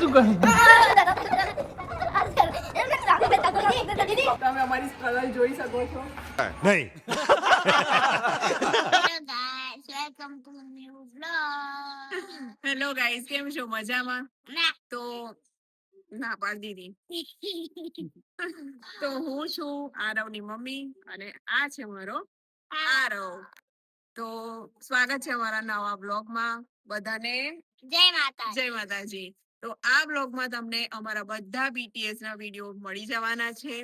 શું કરે? તમે અમારી સ્ટ્રગલ જોઈ શકો છો. નહીં. હેલો ગાઈસ, કેમ છો? મજામાં? તો ના પાડી દીધી. તો હું છું આરવની મમ્મી અને આ છે મારો આરવ. તો સ્વાગત છે અમારા નવા બ્લોગમાં. બધાને જય માતાજી. તો આ બ્લોગમાં તમને અમારા બધા BTS ના વિડીયો મળી જવાના છે.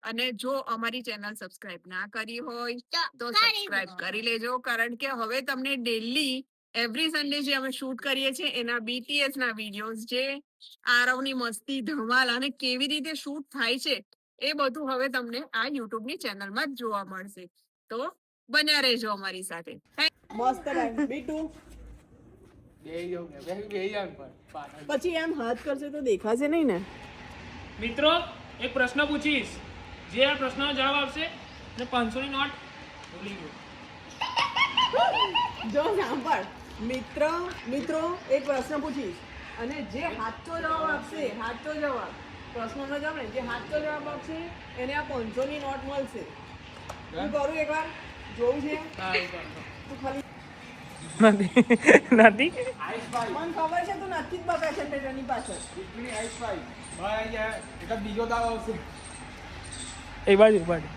અને જો અમારી ચેનલ સબસ્ક્રાઇબ ના કરી હોય તો સબસ્ક્રાઇબ કરી લેજો, કારણ કે હવે તમને ડેલી એવરી સન્ડે જે અમે શૂટ કરીએ છીએ એના BTS ના વિડીયોઝ, જે આરવની મસ્તી ધમાલ અને કેવી રીતે શૂટ થાય છે એ બધું હવે તમને આ યુટ્યુબની ચેનલમાં જ જોવા મળશે. તો બન્યા રહેજો અમારી સાથે. મસ્ત લાગે બીટુ. પછી એમ હાથ કરશે તો દેખાશે નહીં ને. મિત્રો એક પ્રશ્ન પૂછીશ, જે આ પ્રશ્નનો જવાબ આપશે ને 500 ની નોટ ભૂલી ગયો. જો સાંભળ મિત્રો એક પ્રશ્ન પૂછીશ અને જે સાચો જવાબ આપશે, સાચો જવાબ પ્રશ્નનો જવાબ ને, જે સાચો જવાબ આપશે એને આ 500 ની નોટ મળશે. હું કરું એકવાર, જોવું છે? તું ખાલી નથી નથી મને ખબર છે તું નથી જ બગા છે તેની પાછળ. બીજો દાવ આવશે. એ બાજુ બાજુ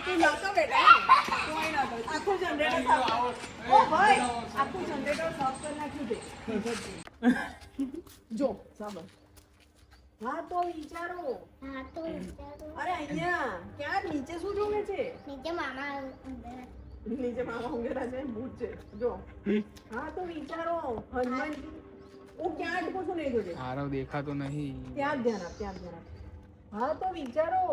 તું નતો બેટા, કોઈ નતો. આખું જનરેટર સાફ. ઓ ભાઈ, આખું જનરેટર સાફ કરી નાખ્યું છે. જો સાંભળ. હા તો વિચારો. અરે અહીંયા ક્યાં નીચે શું જોવે છે? નીચે મામા ઊંઘેલા છે, ભૂત છે. જો હા તો વિચારો. હનુમાનજી હું ક્યાં અટકો છું નહીં જોજે. આરવ દેખાતો નહીં. ત્યાં જ ધ્યાન આપ, ત્યાં જ ધ્યાન આપ. હા તો વિચારો.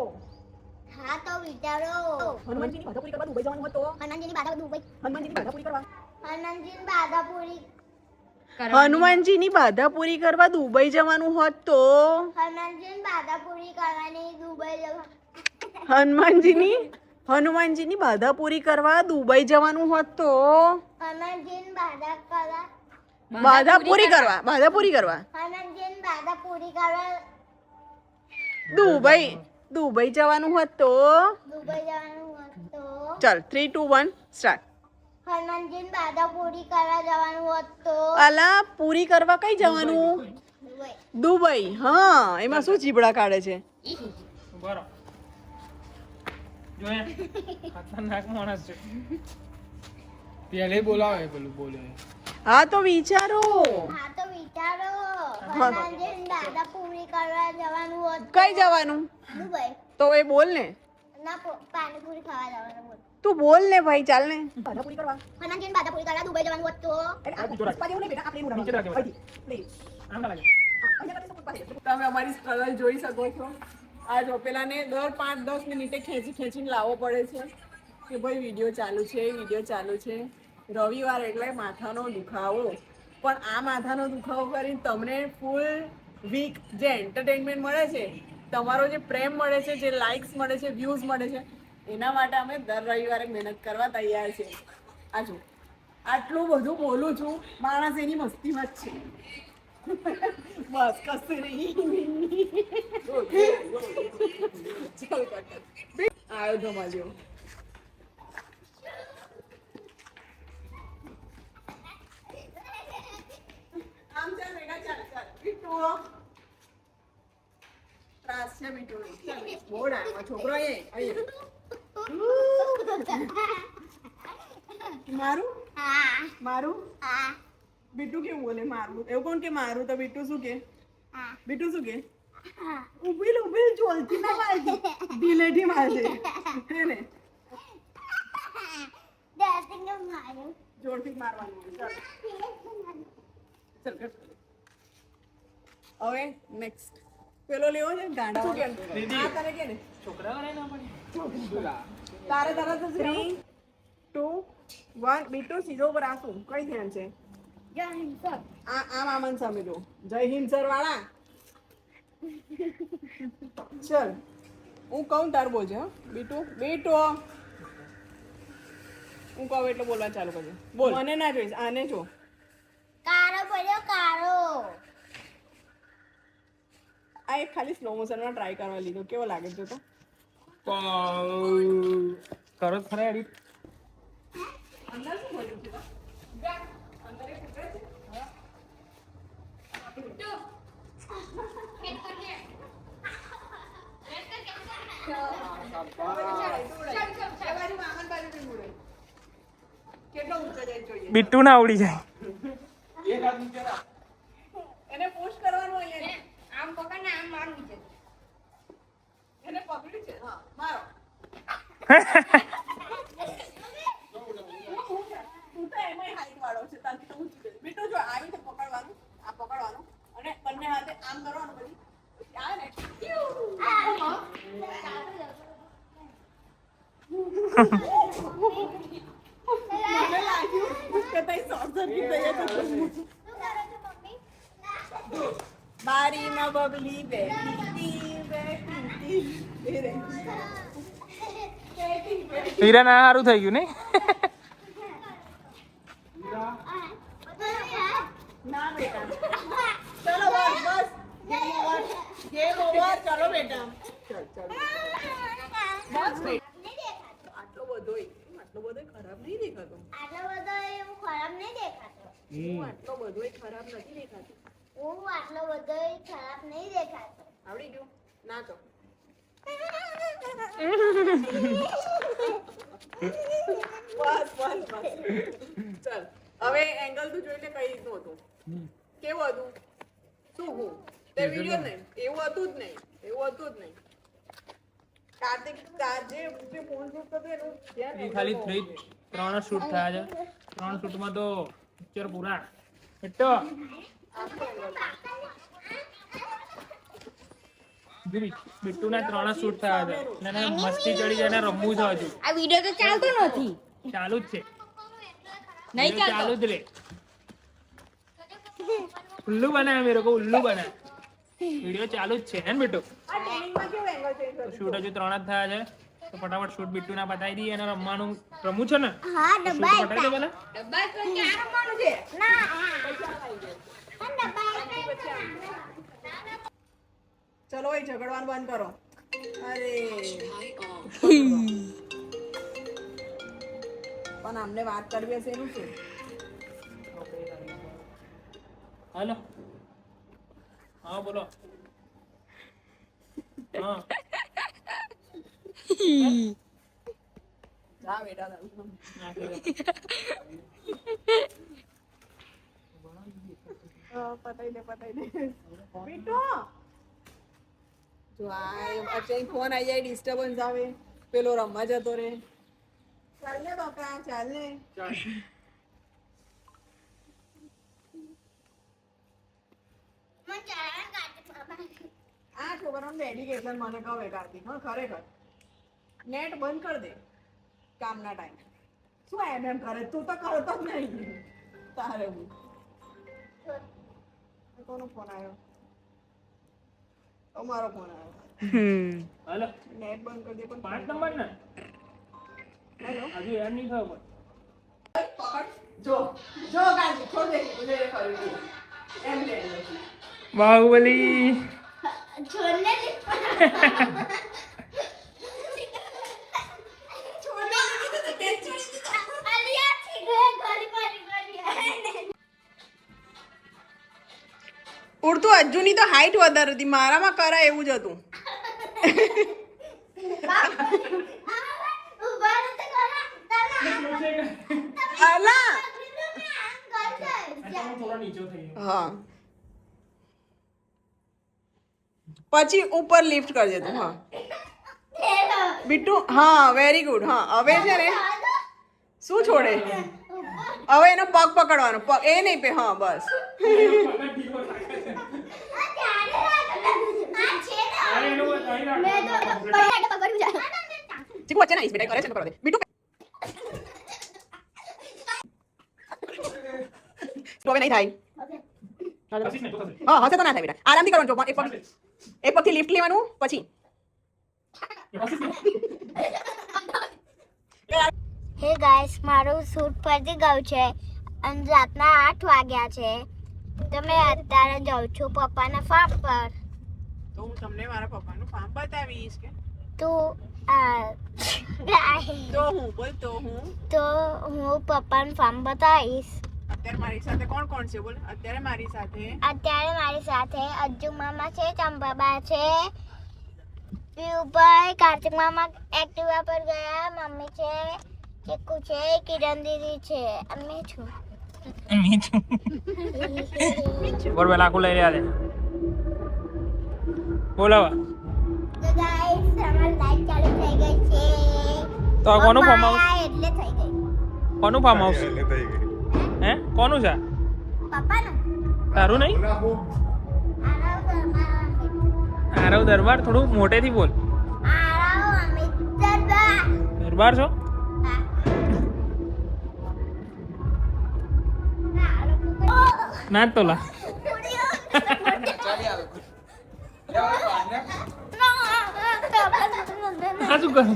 હનુમાનજીની બાધા પૂરી કરવા દુબઈ જવાનું હતું. હનુમાનજીની બાધા પૂરી કરવા દુબઈ જવાનું હોત તો હનુમાનજીની બાધા પૂરી કરવા દુબઈ જવાનું હોત તો બાધા પૂરી કરવા દુબઈ જવાનું હોત તો ચાલ 3 2 1 સ્ટાર્ટ. હનુમાનજીની બાધા પૂરી કરવા જવાનું હોત તો અલા પૂરી કરવા કઈ જવાનું? દુબઈ. હા, એમાં શું ચીબડા કાઢે છે? બરો જો ખતરનાક માણસ છે. પેલે બોલાવે પેલું બોલે. હા તો વિચારો. હનુમાનજીની બાધા પૂરી કરવા જવાનું હોત કઈ જવાનું? દુબઈ. તો એ બોલ ને. ના પાણીપુરી ખાવા જવાનું હોત. તું બોલ ને ભાઈ, ચાલ ને. બાધા પૂરી કરવા. હનુમાનજીની બાધા પૂરી કરવા દુબઈ જવાનું હોત તો આમ ના લાગે. તમે અમારી સ્ટ્રગલ જોઈ શકો છો. આ જો પેલાને દર 5-10 મિનિટે ખેંચીને લાવવો પડે છે કે ભાઈ વિડીયો ચાલુ છે. રવિવાર એટલે માથાનો દુખાવો. પણ આ માથાનો દુખાવો કરીને તમને ફૂલ વીક જે એન્ટરટેનમેન્ટ મળે છે, તમારો જે પ્રેમ મળે છે, જે લાઇક્સ મળે છે, વ્યૂઝ મળે છે, એના માટે અમે દર રવિવારે મહેનત કરવા તૈયાર છે. આ જો આટલું બધું બોલું છું, માણસ એની મસ્તીમાં જ છે. બસ કશું નહીં. આવ્યો જમાજો. આમ ચાલ બેટા, ચાલ બીટુ. ત્રાસ છે બીટુ. ચાલ બોડ આવ્યો છોકરો. મારું બીટુ કેવું બોલે? મારું એવું કોણ કે મારું? તો બીટુ શું કે? ઉભી ચોલતી ના મારતી, દિલેથી મારજે. હે ને? જોરથી મારવાનું. ચાલ હવે નેક્સ્ટ પેલો લેવો છે ગાંડા. શું કે? હા તારે કે ને છોકરા વાળા ના પડે. તારે તરત 3 2 1 બીટુ સીધો ઉપર આસું. કઈ ધ્યાન છે? આ મામન સામે જો. જય હિન્દ સર વાળા. ચલ હું કહું તાર બોલજે. બીટુ હું કહું એટલે બોલવા ચાલુ કરજો. મને ના જોઈશ, આને જો. કારો પડ્યો કારો. આ એક ખાલી સ્લો મોશનમાં ટ્રાય કરવા લીધો. કેવો લાગે છે તો? કરો ખરા એડિટ. અંદર શું બોલ્યું છે? અંદર એક ઉતરે છે. કેટલો ઊંચો જાય જોઈએ. બિટ્ટુ ના આવડી જાય. એને પુશ કરવાનું અહીંયા. આમ પકડ ને આમ મારવું છે. એને પકડ્યું છે. હા, મારો. તું તો એમાંય હાઈટ વાળો છે. તારથી તો ઊંચું છે. બીટું જો આવી રીતે પકડવાનું, આ પકડવાનું અને બંને હાથે આમ કરવાનું પછી આ ને મને લાગ્યું કે તઈ સોસરની તૈયાર થતું. શું કરો છો મમ્મી? બારીમાં બબલી બેઠી એ રે. હીરા ના સારું થઈ ગયું નહીં. ના બેટા ચલો બસ ગેમ ઓવર ચલો બેટા ચલ બસ બેટા આટલો બધો ખરાબ નહીં દેખાતો આટલો બધો એવું ખરાબ નહીં દેખાતો. આટલો બધો ખરાબ નથી દેખાતો આટલો બધો ખરાબ નહીં દેખાતો. આવડી ગયું ના તો બસ ચલ હવે એંગલ તું જોઈ લે કઈ રીતનું હતું કેવું હતું શું હું તે વિડિયો નહીં એવું હતું જ નહીં કાર્તિક જે ફોન શૂટ કરતો એનું ધ્યાન એ ખાલી 3 શૂટ થયા છે. 3 શૂટમાં તો પિક્ચર પૂરા. એટલો બિટ્ટુ ના 3 શૂટ થયા છે. એને મસ્તી ચડી જાય ને રમવું છે હજુ. આ વિડિયો તો ચાલતો નથી. ચાલુ જ છે. નહીં વિડિયો ચાલુ જ રે. ઉલ્લू बना है मेरे को उल्लू बना. વિડિયો ચાલુ જ છે હે ને બિટ્ટુ? આ ટ્રેનિંગમાં કેવું એંગલ ચેન્જ તો શૂટ હજુ 3 જ થયા છે. તો ફટાફટ શૂટ બિટ્ટુ ના પતાવી દઈએ અને રમવાનું રમવું છે ને. હા તો ડબ્બા શૂટ પતાવી દે પેલા. ડબ્બા તો ક્યાં રમવાનું છે ના ચલો એ ઝઘડવાનું બંધ કરો અરે પણ અમને વાત કરવી હશે એનું શું હાલો હા બોલો હા જા બેટા તારું. પતાઈ દે બીટુ જો આ અચાનક ફોન આવી જાય ડિસ્ટર્બન્સ આવે પેલો રમવા જતો રે ચાલ ને બાપા ચાલ ને આ છોકરાનું ડેડિકેશન મને કહે કાર્તિક હા ખરેખર નેટ બંધ કરી દે કામના ટાઈમ શું એમ કરે તું તો કરતો જ નહીં તારે હું કોનો ફોન આવ્યો અમારો ફોન આવ્યો હાલો નેટ બંધ કરી દે પણ 5 નંબર ને હેલો હજુ યાર નહીં થયો જો કાર્તિક છોડ દે મુझे ખરી એમ લે બાહુબલી છોડને ઉડતું અજ્જુની તો હાઈટ વધારે હતી મારામાં કરા એવું જ હતું અલા થોડા નીચો થઈ ગયો હા પછી ઉપર લિફ્ટ કરજે તું હા બીટુ હા વેરી ગુડ હા હવે છે ને શું છોડે હવે એનો પગ પકડવાનો પગ એ નહીં પે હા બસ ચીકુ વચ્ચે ના બેટા કરે છે તો કરવા દે બીટુ સ્લો નહીં થાય હા હશે તો ના થાય બેટા આરામથી કરવાનું જો એક પગથી લિફ્ટ લેવાનું પછી હે ગાઈસ મારું શૂટ પતી ગયું છે અને રાતના 8 વાગ્યા છે તો મેં અત્યારે જાઉં છું પપ્પાના ફાર્મ પર તો હું તમને મારા પપ્પાનું ફાર્મ બતાવીશ કે તો તો હું પપ્પાનું ફાર્મ બતાવીશ. અત્યારે મારી સાથે કોણ કોણ છે બોલ? અત્યારે મારી સાથે અજ્જુ મામા છે, ચંપાબા છે, પીયુભાઈ, કાર્તિક મામા એક્ટિવા પર ગયા, મમ્મી છે, ચીકુ છે, કિરણ દીદી છે, અમે છું. બોલ પેલા આખું લઈ રહ્યા છે બોલાવા તો ગાઈસ અમાર લાઈટ ચાલુ થઈ ગઈ છે. તો આ કોનું ફાર્મ હાઉસ? મમ્મા એટલે થઈ ગઈ. કોનું ફાર્મ હાઉસ હે? કોનું છે? પપ્પાનું. તારું નહીં? આરવ દરબાર. થોડું મોટેથી બોલ. આરાવ અમિત દરબાર. દરબાર છો? હા. ના જ તો લા. આ શું કરું?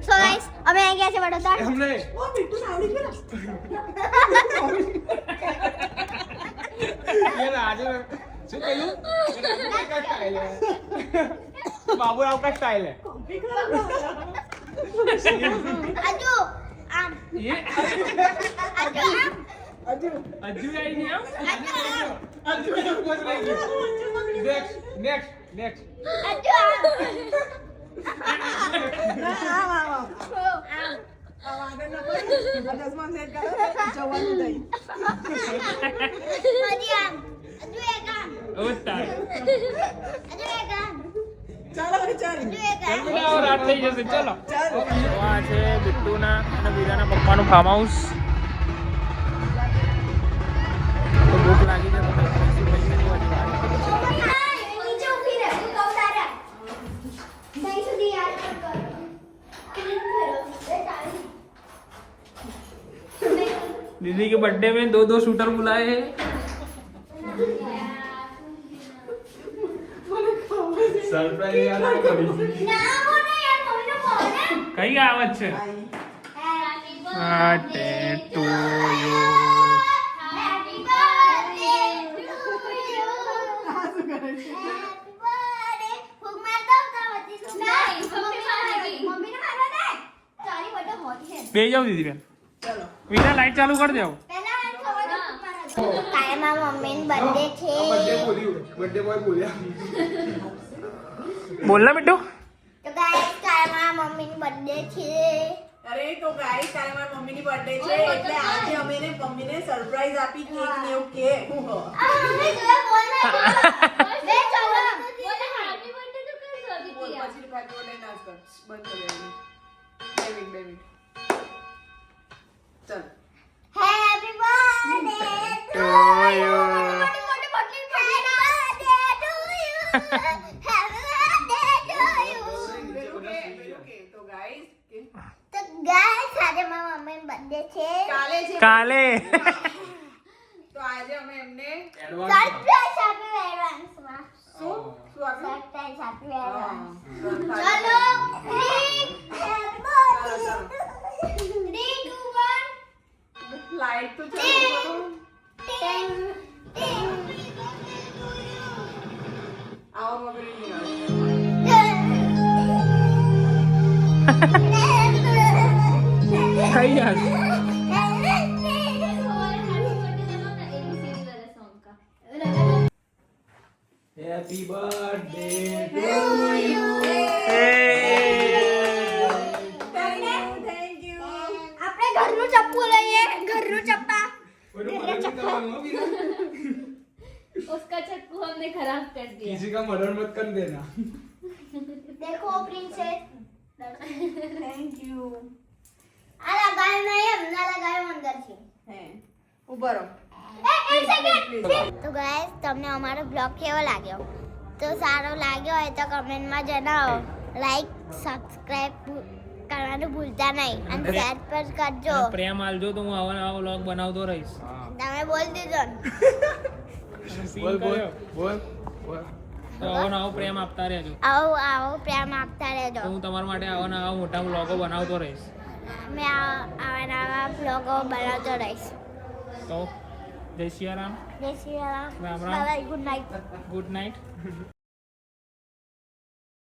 So guys, અમે આવી ગયા છે વડોદરા. બાબુરાવ કા સ્ટાઇલ હે. અજુ આમ અજુ આમ હજુ આવી ગયા? નેક્સ્ટ અજુ આમ હજી આમ અજુ એક આમ ઓ તાર. અજુ એક આમ ચાલો અજુ એક આમ ચાલો રાત થઈ જશે. ચલો. તો આ છે બિટ્ટુના અને વીરાના પપ્પાનું ફાર્મ હાઉસ. તો ભૂખ લાગી છે તો પછી પૈસાની વાત છે. નીચે ઊભી રહે હું કહું તારા નહીં સુધી યાદ કર दीदी के बर्थडे में दो शूटर बुलाए हैं. સરપ્રાઈઝ યાદ કરી. ના બોલે યાર મમ્મીને બોલે કઈ આવત છે? Happy birthday to you. Happy birthday to you happy birthday ફૂક મારતા હતા વતી તું નહીં મમ્મીને મારવા દે તારી બર્થડે હોતી છે બે જાઓ દીદી બેન. ચલો વીરા લાઈટ ચાલુ કરી દેવો. પહેલા એમ ખબર કાલે મારા મમ્મીનો બર્થડે છે બર્થડે બોય બોલ્યા. બોલ ના બેટો. તો ગાઈસ કાલે મારા મમ્મીનો બર્થડે છે અરે તો ગાઈસ કાલે મારી મમ્મીની બર્થડે છે એટલે આજે અમે એને મમ્મીને સરપ્રાઈઝ આપી કેક ને એવું કે આ મમ્મી જોયા બોલ ના બે ચાલો બોલે હેપી બર્થડે તો કર દો પછી પાછો લઈને નાચ કર બંધ કરી દેવાનું 2 મિનિટ ચાલ હેપી બર્થડે ટુ યુ. મોટી મોટી birthday to you happy birthday to you તો ગાઈસ તો ગાઈસ આજે મારા મમ્મીનો બર્થડે છે કાલે છે કાલે તો આજે અમે એમને સરપ્રાઈઝ આપ્યું એડવાન્સમાં શું આપ્યું સરપ્રાઈઝ આપ્યું એડવાન્સ ચલો 3 2 1 લાઈટ તો ચાલુ કરો આવો મમ્મી નહીં કઈ યાર. Happy birthday two thank you આપણે ઘરનું ચપ્પુ લઈએ ઘરનું ચપ્પા उसका चक्कू हमने खराब कर दिया. किसी का मर्डर मत कर देना. देखो प्रिंसेस थैंक यू आ लगाए नहीं हमने लगाए अंदर से હે ઉભા રહો એક સેકન્ડ તો ગાઈસ તમને અમારો બ્લોગ કેવો લાગ્યો તો સારો લાગ્યો હોય તો કમેન્ટમાં જણાવો લાઈક સબસ્ક્રાઇબ કરવાનું ભૂલતા નહીં અને શેર પર કરજો પ્રેમ આલજો તો હું આવા નવા વ્લોગ બનાવતો રહીશ. હા. તમે બોલ દીધો ને. સીન બોલ બોલ કર્યો. બોલ બોલ તો આવો નવો પ્રેમ આપતા રહેજો. આવો આવો પ્રેમ આપતા રહેજો. તો હું તમારા માટે આવા નવા મોટા વ્લોગો બનાવતો રહીશ. અમે આવા નવા બ્લોગો બનાવતો રહીશ. તો જય સિયારામ, જય Shri Ram. Ram Ram. Bye good night. Good night.